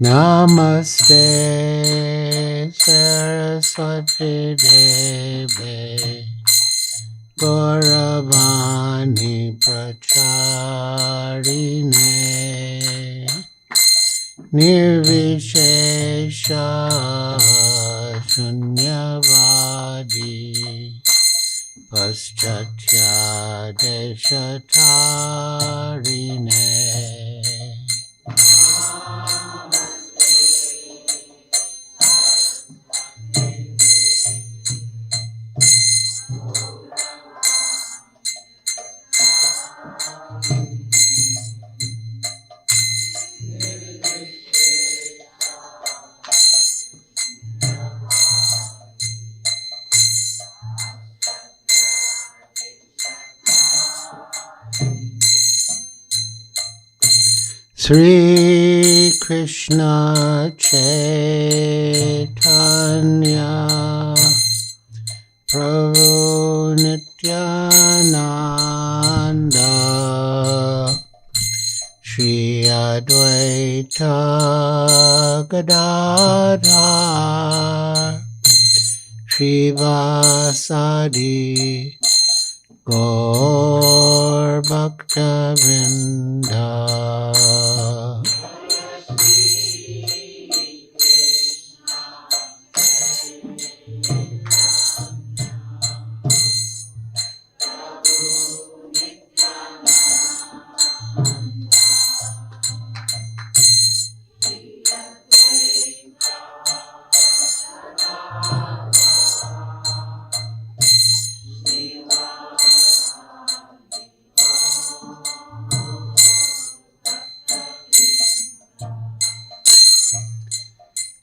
Namaste Saraswati Deve Gauravani Pracharine Nirvishesha Shunyavadi Paschatya Deshatarine. Sri Krishna Chaitanya Prabhu Nityananda Shri Advaita Gadadhar Shri Vasadi Gaur Bhakta Vrinda.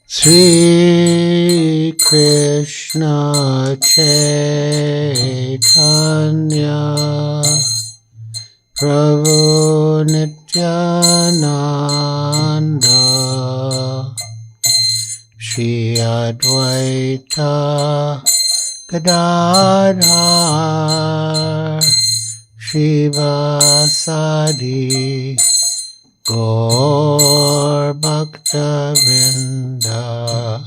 Sri Krishna Chaitanya Prabhu Nityananda Shri Advaita Gadadhar Shri Vasadi Gaur Bhakta Vrinda.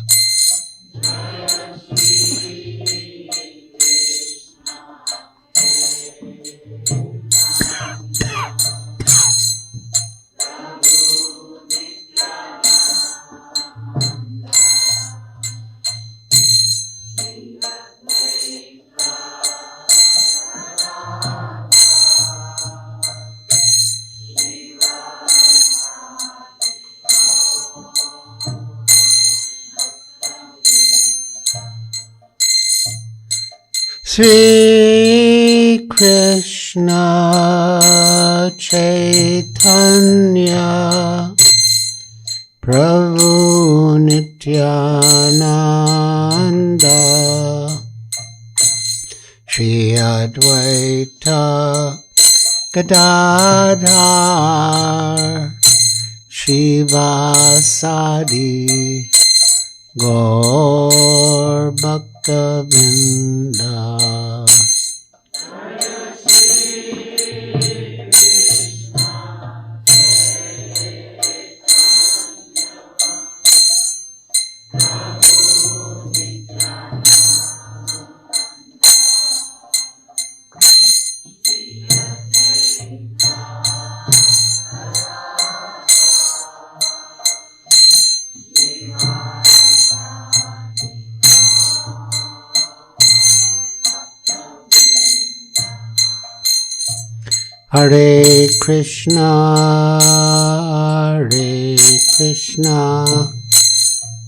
Sri Krishna Chaitanya Prabhu Nityananda Shri Advaita Gadadhar Shri Vasadi Gaur Bhakta Vrinda. Hare Krishna, Hare Krishna,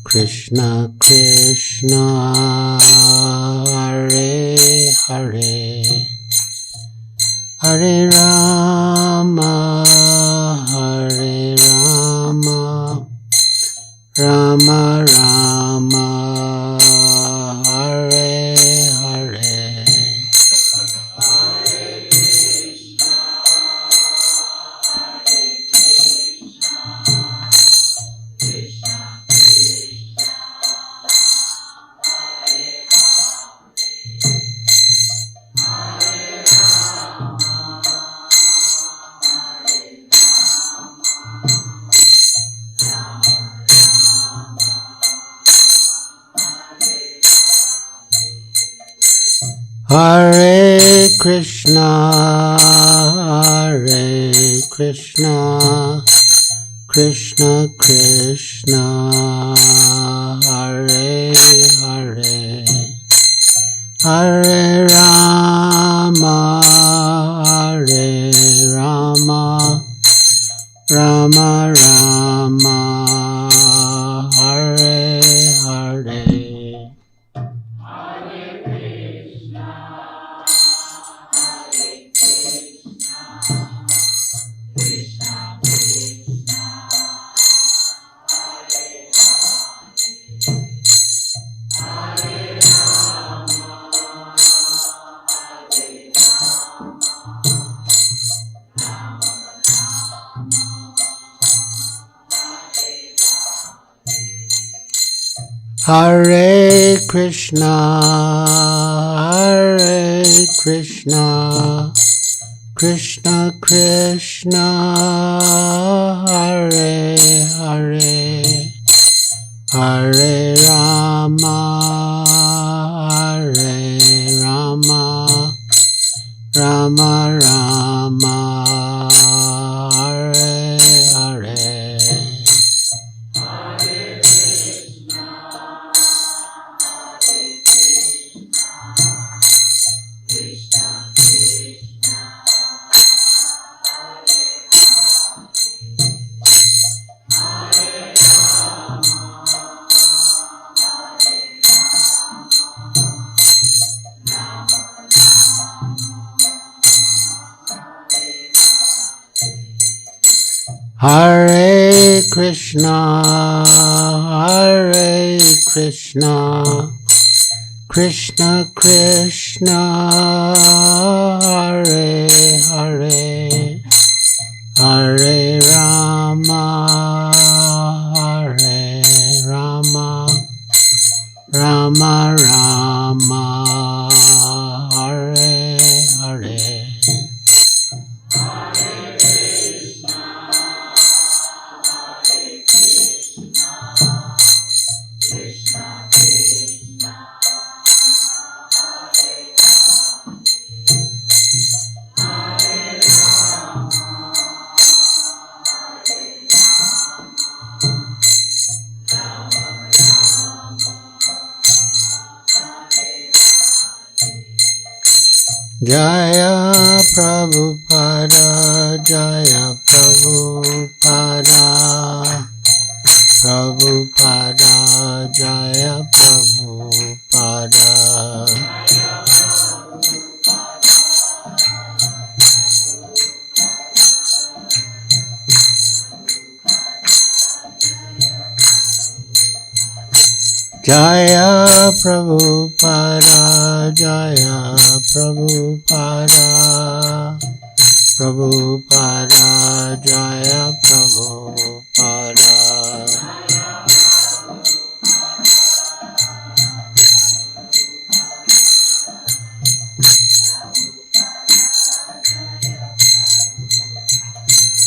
Krishna Krishna, Hare Hare, Hare Rama, Hare Rama, Rama Rama, Hare Hare. Hare Krishna, Hare Krishna, Krishna Krishna, Hare Hare, Hare Rama, Hare Rama, Rama Rama, Hare Hare. Hare Krishna, Hare Krishna, Krishna Krishna, Hare Hare, Hare Rama, Hare Rama, Rama Rama, Hare Hare. Hare Krishna, Hare Krishna, Krishna Krishna, Hare Hare, Hare Rama, Hare Rama, Rama Rama, Hare Hare. Jaya Prabhupada, Jaya Prabhupada, Prabhupada, Jaya Prabhupada. Jaya Prabhupada, Jaya Prabhupada, Prabhupada, Jaya Prabhupada.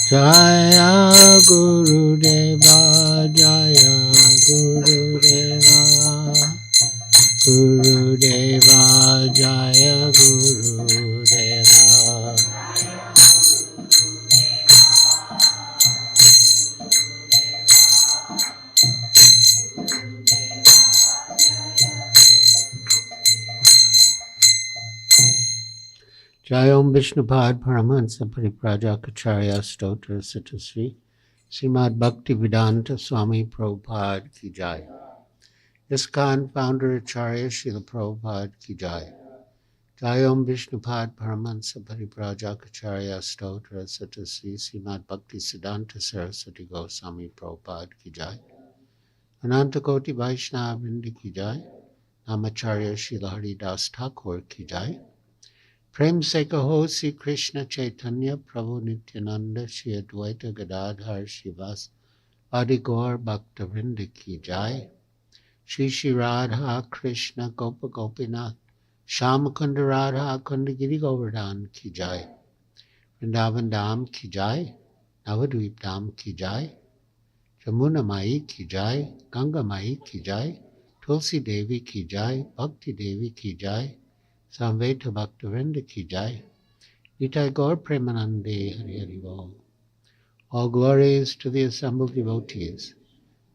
Jaya Guru Deva, Jaya Guru Deva, Guru Deva, Jaya Guru Deva. Jayom Vishnupad Paramahansa Pariprajakacharya Stotra Satasri Srimad Bhaktivedanta Swami Prabhupada Ki Jai. ISKCON founder Acharya Srila Prabhupada Ki Jai. Jayom Vishnupad Paramahansa Pariprajakacharya Stotra Satasri Srimad Bhaktivedanta Saraswati Goswami Prabhupada Ki Jai. Anantakoti Vaishnava Vrinda Ki Jai. Namacharya Srila Haridas Thakur Ki Jai. Prem se kaho Sri Krishna Chaitanya Prabhu Nityananda Shri Advaita Gadadhar Shivas Adi Gaur Bhakta Vrinda Ki Jai. Shri Shri Radha Krishna Gopa Gopinath Shamakunda Radha Kunda Giri Govardhan Ki Jai. Vrindavan Dham Ki Jai. Navadvip Dham Ki Jai. Jamuna Mai Ki Jai. Ganga Mai Ki Jai. Tulsi Devi Ki Jai. Bhakti Devi Ki Jai. Samveta Bhaktivinoda ki jai. Nitai Gaur Premanande Hari Hari Bol. All glories to the assembled devotees.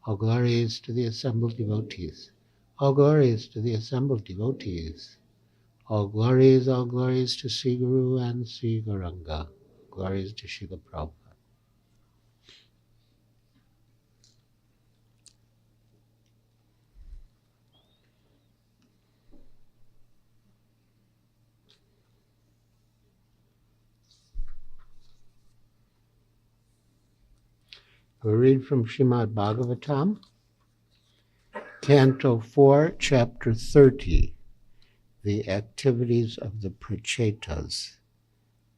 All glories to the assembled devotees. All glories to the assembled devotees. All glories to Sri Guru and Sri Gauranga. Glories to Srila Prabhupada. We read from Srimad Bhagavatam, Canto 4, Chapter 30, The Activities of the Prachetas,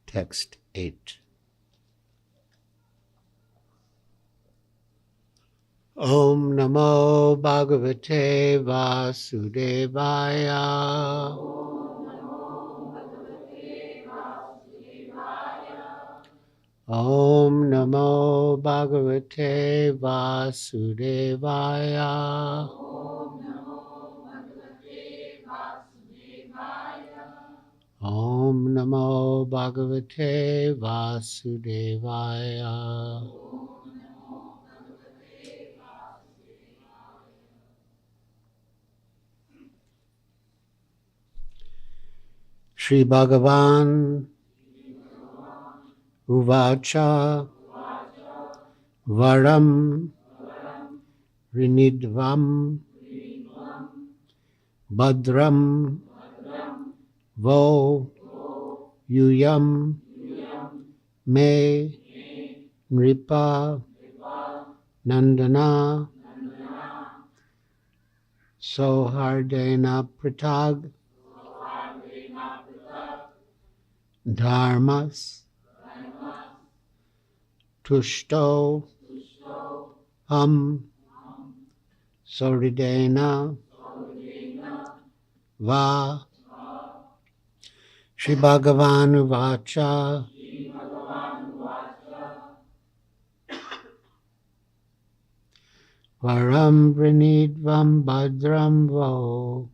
Text 8. Om Namo Bhagavate Vasudevaya. Om Namo Bhagavate Vasudevaya. Om Namo Bhagavate Vasudevaya. Shri Bhagavan Uvacha Varam Rinidvam Bhadram Vo Yuyam Me Nripa Nandana Sohardena Pratag Dharmas Tushto Soridena Va Shri Bhagavan Vacha Varam Vrinidvam Bhadram Vo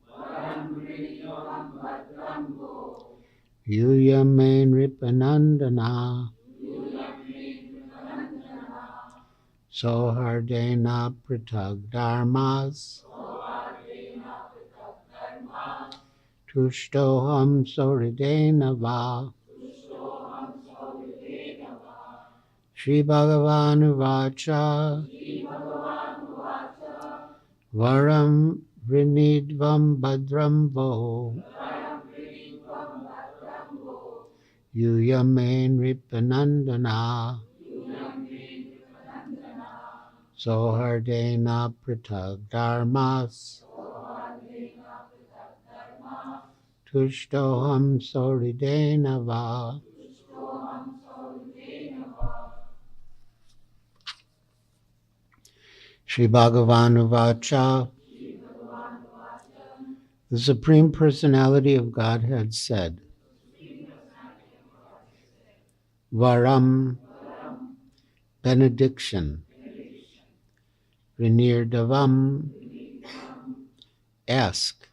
Yuyame Nripanandana Sohardena Pratag Dharmas Tushtoham Soridena Va Shri Bhagavan Vacha Varam Vrinidvam Bhadram Vo Yuyame Nripanandana Sohardena Pratag Dharmas Tushtoham Soridena Va Shri Bhagavan Vacha. The Supreme Personality of Godhead said, Varam, benediction, Vinirdavam, ask,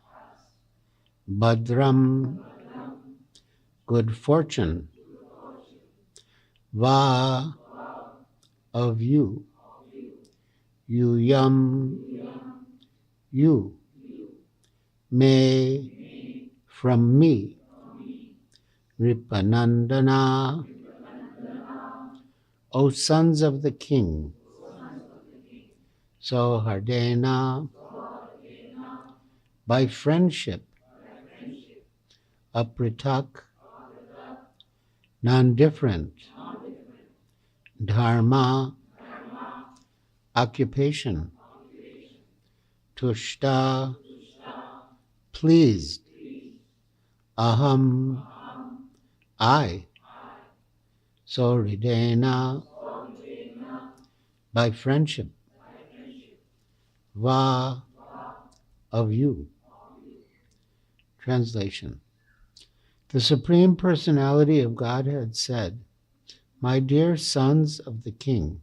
Bhadram, good fortune, Va, of you, Yuyam, you, Me, from me, Nripanandana, O sons of the king, Sohardena, by friendship, Apritak, non-different, Dharma, occupation, Tushta, pleased, Aham, I, Soridena, by friendship, Va, of you. Translation. The Supreme Personality of Godhead said, My dear sons of the King,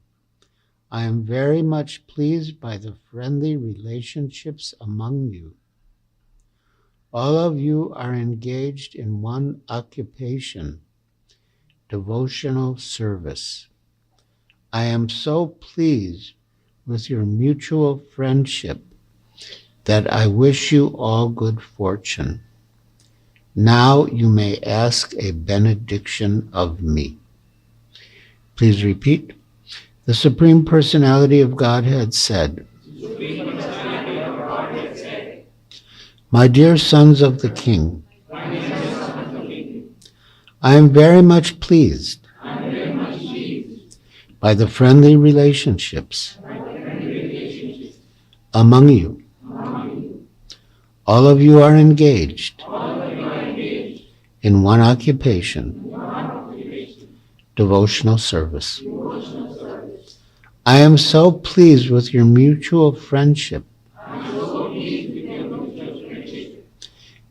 I am very much pleased by the friendly relationships among you. All of you are engaged in one occupation, devotional service. I am so pleased with your mutual friendship that I wish you all good fortune. Now you may ask a benediction of me. Please repeat. The Supreme Personality of Godhead said, My dear sons of the King, I am very much pleased by the friendly relationships among you. All of you are engaged in one occupation, devotional service. I am so pleased with your mutual friendship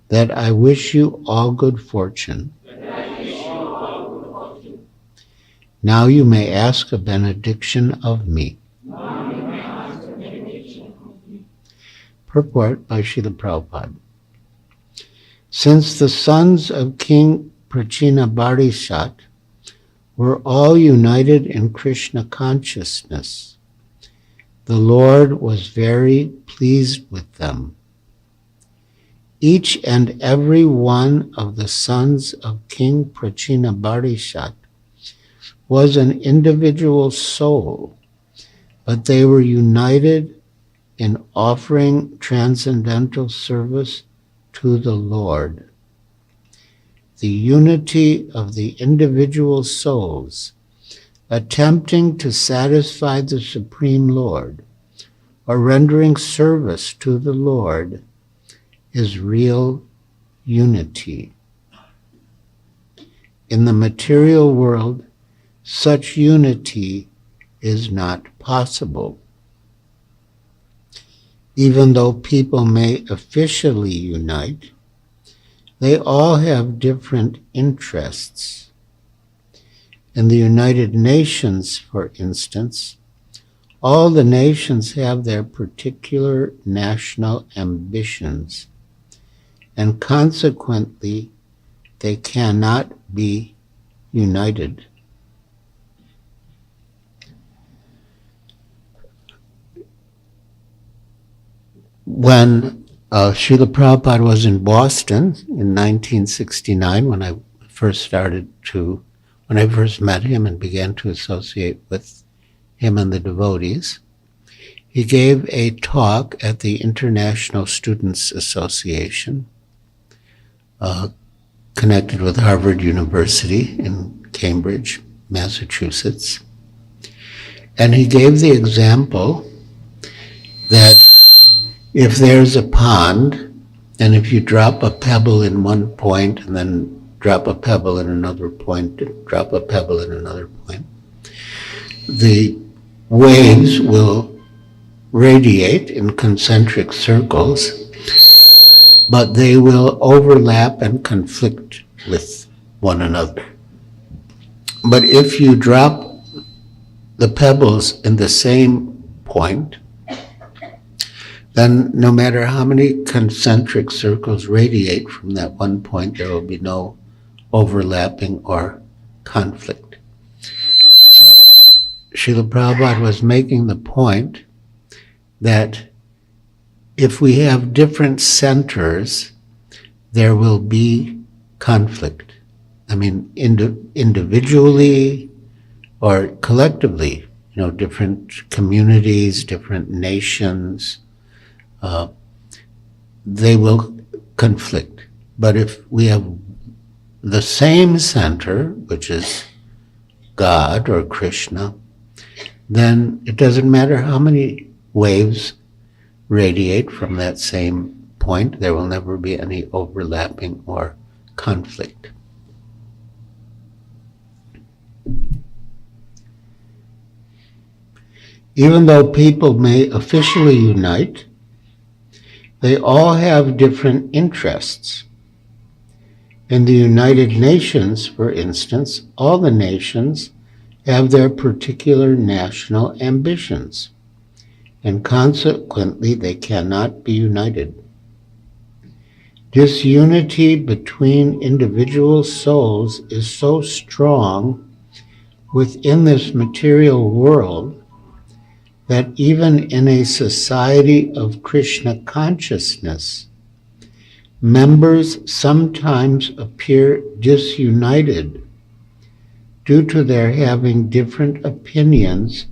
that I wish you all good fortune. Now you may ask a benediction of me. Purport by Srila Prabhupada. Since the sons of King Prachinabarhishat were all united in Krishna consciousness, the Lord was very pleased with them. Each and every one of the sons of King Prachinabarhishat was an individual soul, but they were united in offering transcendental service to the Lord. The unity of the individual souls attempting to satisfy the Supreme Lord or rendering service to the Lord is real unity. In the material world, such unity is not possible. Even though people may officially unite, they all have different interests. In the United Nations, for instance, all the nations have their particular national ambitions, and consequently, they cannot be united. When Srila Prabhupada was in Boston in 1969, when I first met him and began to associate with him and the devotees, he gave a talk at the International Students Association, connected with Harvard University in Cambridge, Massachusetts. And he gave the example that if there's a pond, and if you drop a pebble in one point and then drop a pebble in another point, drop a pebble in another point, the waves will radiate in concentric circles, but they will overlap and conflict with one another. But if you drop the pebbles in the same point, then no matter how many concentric circles radiate from that one point, there will be no overlapping or conflict. So Srila Prabhupada was making the point that if we have different centers, there will be conflict. I mean, individually or collectively, different communities, different nations, they will conflict. But if we have the same center, which is God or Krishna, then it doesn't matter how many waves radiate from that same point, there will never be any overlapping or conflict. Even though people may officially unite, they all have different interests. In the United Nations, for instance, all the nations have their particular national ambitions, and consequently they cannot be united. Disunity between individual souls is so strong within this material world that even in a society of Krishna consciousness, members sometimes appear disunited due to their having different opinions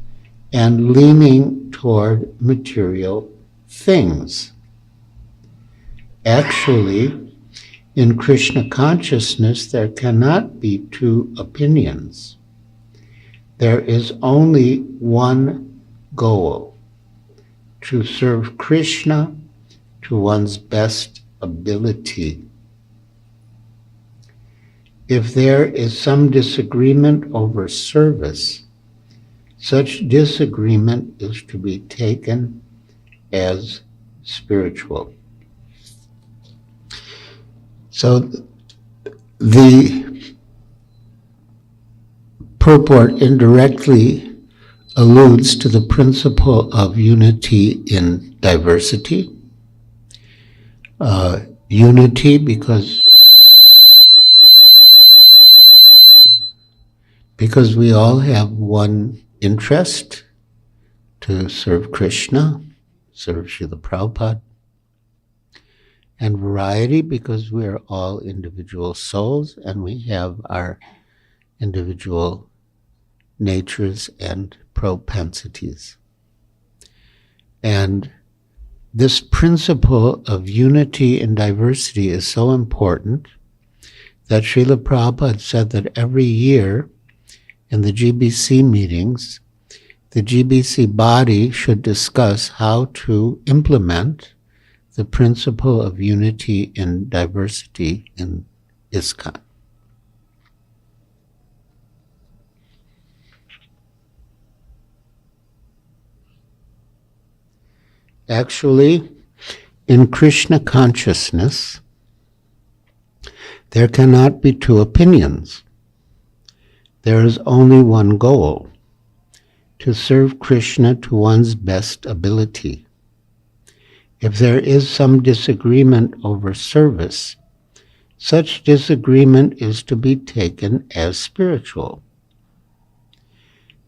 and leaning toward material things. Actually, in Krishna consciousness, there cannot be two opinions. There is only one goal: to serve Krishna to one's best ability. If there is some disagreement over service, such disagreement is to be taken as spiritual. So the purport indirectly alludes to the principle of unity in diversity. Unity because we all have one interest: to serve Krishna, serve Srila Prabhupada. And variety because we are all individual souls and we have our individual natures and propensities. And this principle of unity and diversity is so important that Srila Prabhupada said that every year in the GBC meetings, the GBC body should discuss how to implement the principle of unity and diversity in ISKCON. Actually, in Krishna consciousness, there cannot be two opinions. There is only one goal: to serve Krishna to one's best ability. If there is some disagreement over service, such disagreement is to be taken as spiritual.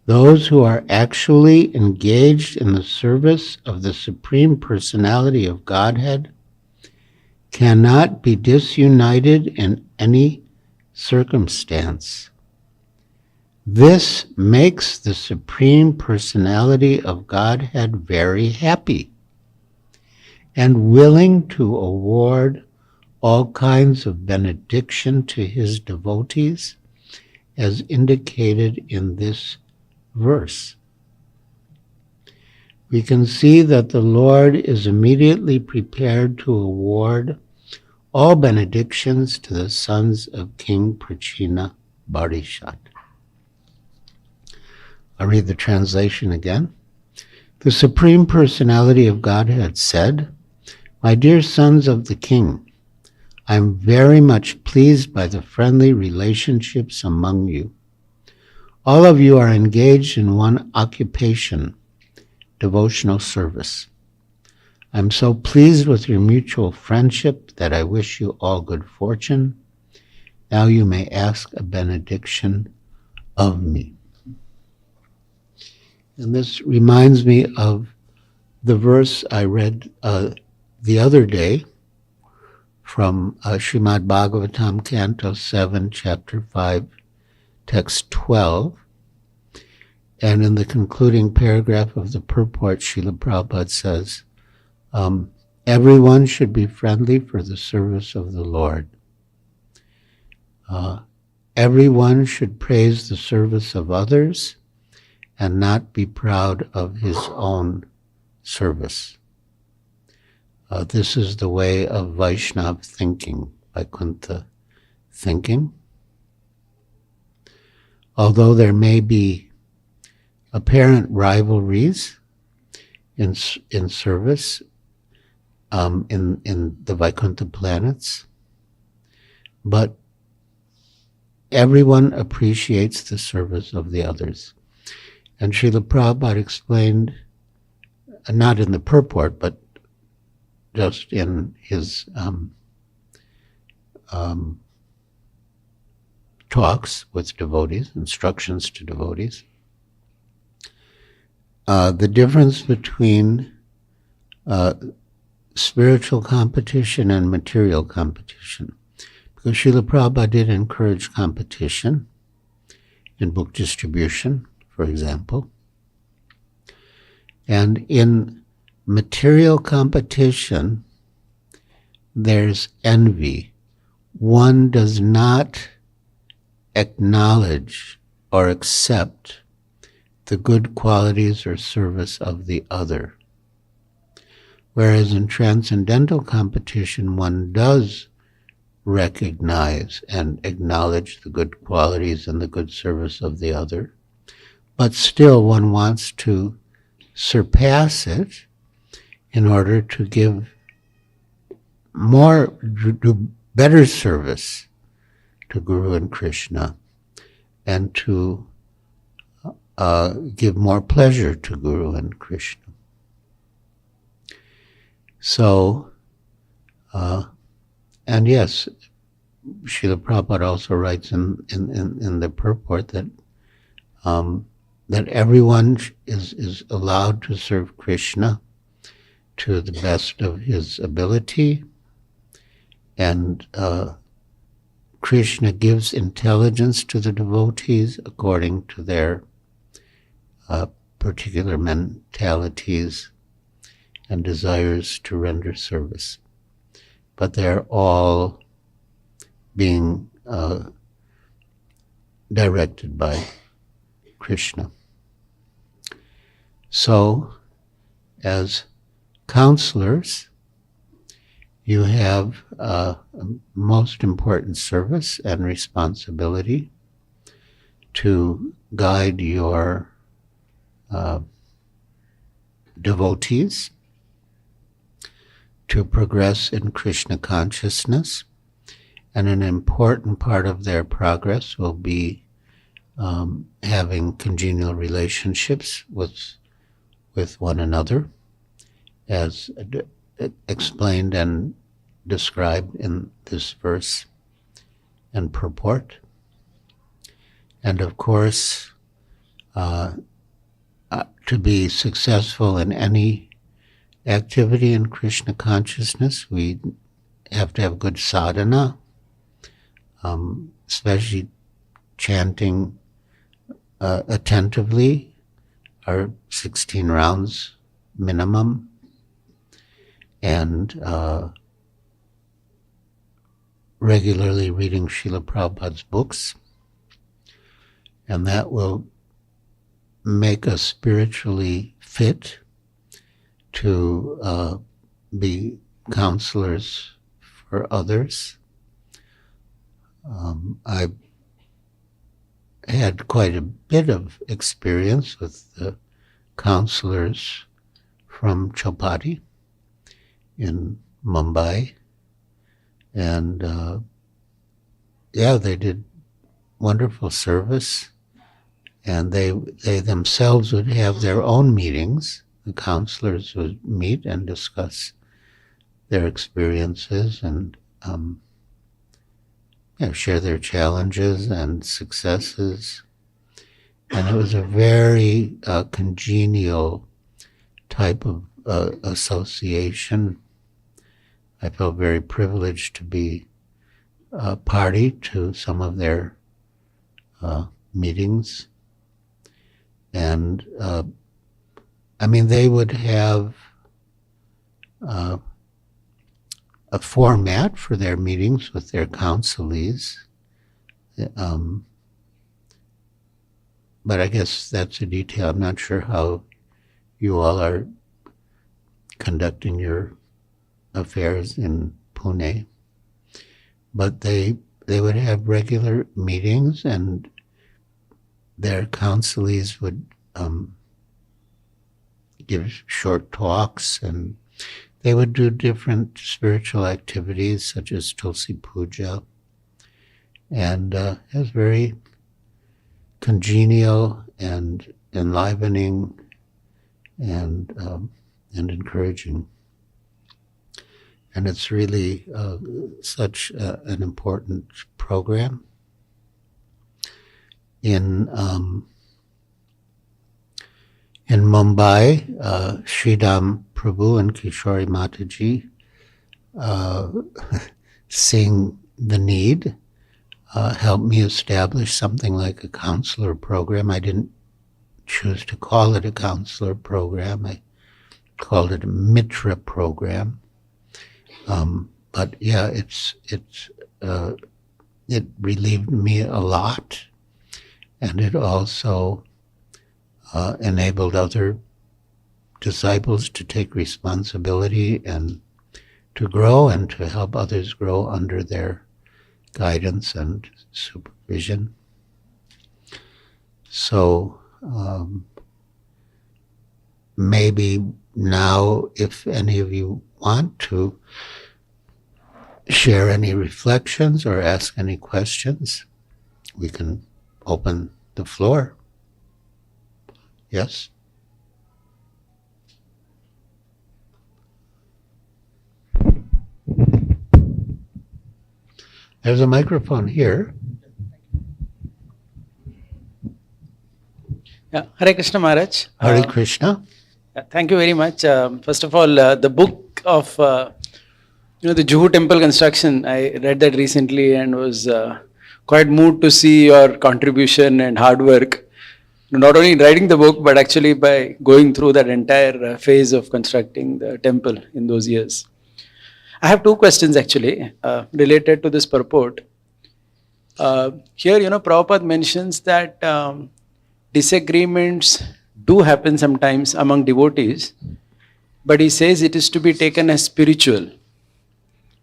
Those who are actually engaged in the service of the Supreme Personality of Godhead cannot be disunited in any circumstance. This makes the Supreme Personality of Godhead very happy and willing to award all kinds of benediction to his devotees, as indicated in this verse. We can see that the Lord is immediately prepared to award all benedictions to the sons of King Prachina Barishat. I'll read the translation again. The Supreme Personality of Godhead said, "My dear sons of the King, I am very much pleased by the friendly relationships among you. All of you are engaged in one occupation, devotional service. I'm so pleased with your mutual friendship that I wish you all good fortune. Now you may ask a benediction of me." And this reminds me of the verse I read the other day from Srimad Bhagavatam, Canto 7, Chapter 5, Text 12. And in the concluding paragraph of the purport, Srila Prabhupada says, everyone should be friendly for the service of the Lord. Everyone should praise the service of others and not be proud of his own service. This is the way of Vaishnava thinking, Vaikuntha thinking. Although there may be apparent rivalries in service in the Vaikuntha planets, but everyone appreciates the service of the others. And Srila Prabhupada explained, not in the purport, but just in his talks with devotees, instructions to devotees. The difference between spiritual competition and material competition. Because Srila Prabhupada did encourage competition in book distribution, for example. And in material competition, there's envy. One does not acknowledge or accept the good qualities or service of the other. Whereas in transcendental competition, one does recognize and acknowledge the good qualities and the good service of the other, but still one wants to surpass it in order to give more, do better service to Guru and Krishna, and to give more pleasure to Guru and Krishna. So, and yes, Srila Prabhupada also writes in the purport that that everyone is allowed to serve Krishna to the best of his ability, and Krishna gives intelligence to the devotees according to their particular mentalities and desires to render service. But they're all being directed by Krishna. So, as counselors, you have a most important service and responsibility to guide your devotees to progress in Krishna consciousness, and an important part of their progress will be having congenial relationships with one another, as explained and described in this verse and purport. And of course, to be successful in any activity in Krishna consciousness, we have to have good sadhana, especially chanting attentively, our 16 rounds minimum, and regularly reading Srila Prabhupada's books, and that will make us spiritually fit to be counselors for others. I had quite a bit of experience with the counselors from Chowpatty in Mumbai, and they did wonderful service, and they themselves would have their own meetings. The counselors would meet and discuss their experiences and share their challenges and successes. And it was a very congenial type of association. I felt very privileged to be a party to some of their meetings. And they would have a format for their meetings with their counselees. But I guess that's a detail. I'm not sure how you all are conducting your affairs in Pune. But they would have regular meetings, and their counselees would give short talks, and they would do different spiritual activities such as Tulsi Puja, and it was very congenial and enlivening and encouraging. and it's really such an important program. In Mumbai, Sridham Prabhu and Kishori Mataji, seeing the need, helped me establish something like a counselor program. I didn't choose to call it a counselor program. I called it a Mitra program. But yeah, it relieved me a lot, and it also enabled other disciples to take responsibility and to grow and to help others grow under their guidance and supervision. So maybe now, if any of you want to share any reflections or ask any questions, we can open the floor. Yes? There's a microphone here. Yeah, Hare Krishna Maharaj. Hare Krishna. Thank you very much. First of all, the book of the Juhu temple construction, I read that recently and was quite moved to see your contribution and hard work. Not only in writing the book, but actually by going through that entire phase of constructing the temple in those years. I have two questions actually related to this purport. Here, Prabhupada mentions that disagreements do happen sometimes among devotees, but he says it is to be taken as spiritual.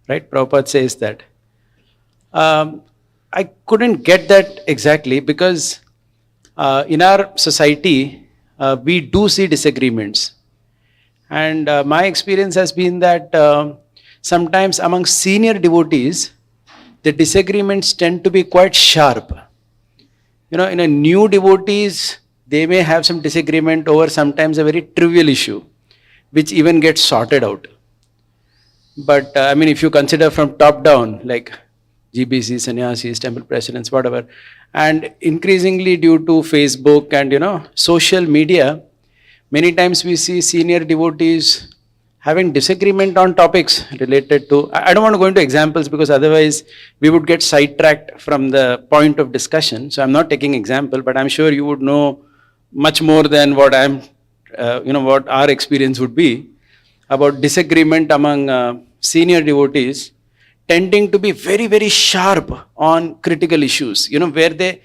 Right? Prabhupada says that. I couldn't get that exactly because in our society, we do see disagreements. And my experience has been that sometimes among senior devotees, the disagreements tend to be quite sharp. In a new devotees, they may have some disagreement over sometimes a very trivial issue, which even gets sorted out. But if you consider from top down, like GBC, sannyasis, temple presidents, whatever, and increasingly due to Facebook and social media, many times we see senior devotees having disagreement on topics related to, I don't want to go into examples because otherwise we would get sidetracked from the point of discussion. So I'm not taking example, but I'm sure you would know much more than what what our experience would be about disagreement among senior devotees tending to be very, very sharp on critical issues, where they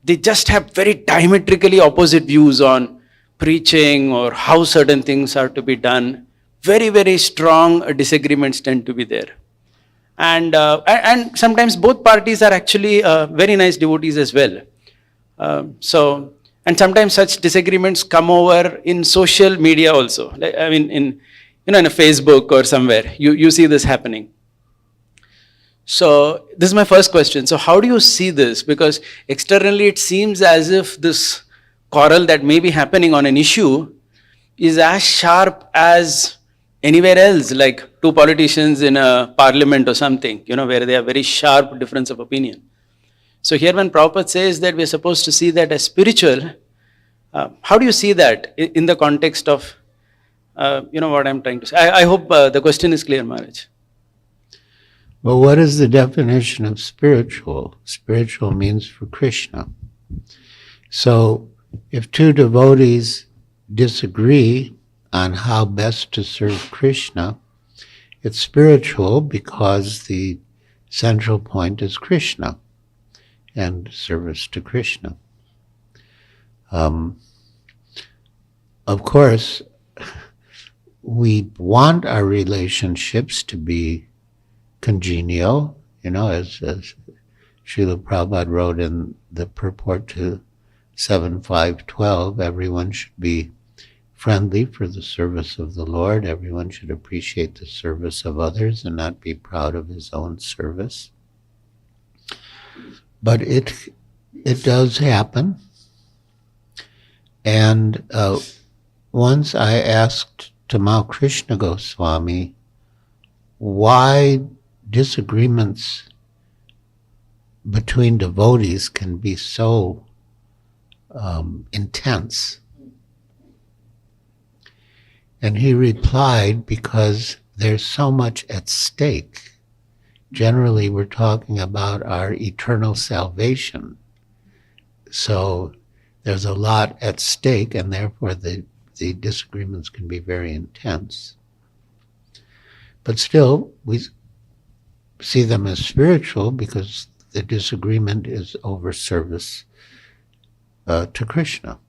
just have very diametrically opposite views on preaching or how certain things are to be done. Very, very strong disagreements tend to be there. And sometimes both parties are actually very nice devotees as well. And sometimes such disagreements come over in social media also. In a Facebook or somewhere, you see this happening. So this is my first question. So how do you see this? Because externally it seems as if this quarrel that may be happening on an issue is as sharp as anywhere else, like two politicians in a parliament or something, where they have very sharp difference of opinion. So here when Prabhupada says that we're supposed to see that as spiritual, how do you see that in the context of, what I'm trying to say? I hope the question is clear, Maharaj. Well, what is the definition of spiritual? Spiritual means for Krishna. So if two devotees disagree on how best to serve Krishna, it's spiritual because the central point is Krishna and service to Krishna. Of course, we want our relationships to be congenial, as Srila Prabhupada wrote in the purport to 7.5.12, everyone should be friendly for the service of the Lord. Everyone should appreciate the service of others and not be proud of his own service. But it does happen. And once I asked Tamal Krishna Goswami why disagreements between devotees can be so intense. And he replied, because there's so much at stake. Generally, we're talking about our eternal salvation. So there's a lot at stake, and therefore the disagreements can be very intense. But still, we see them as spiritual because the disagreement is over service to Krishna.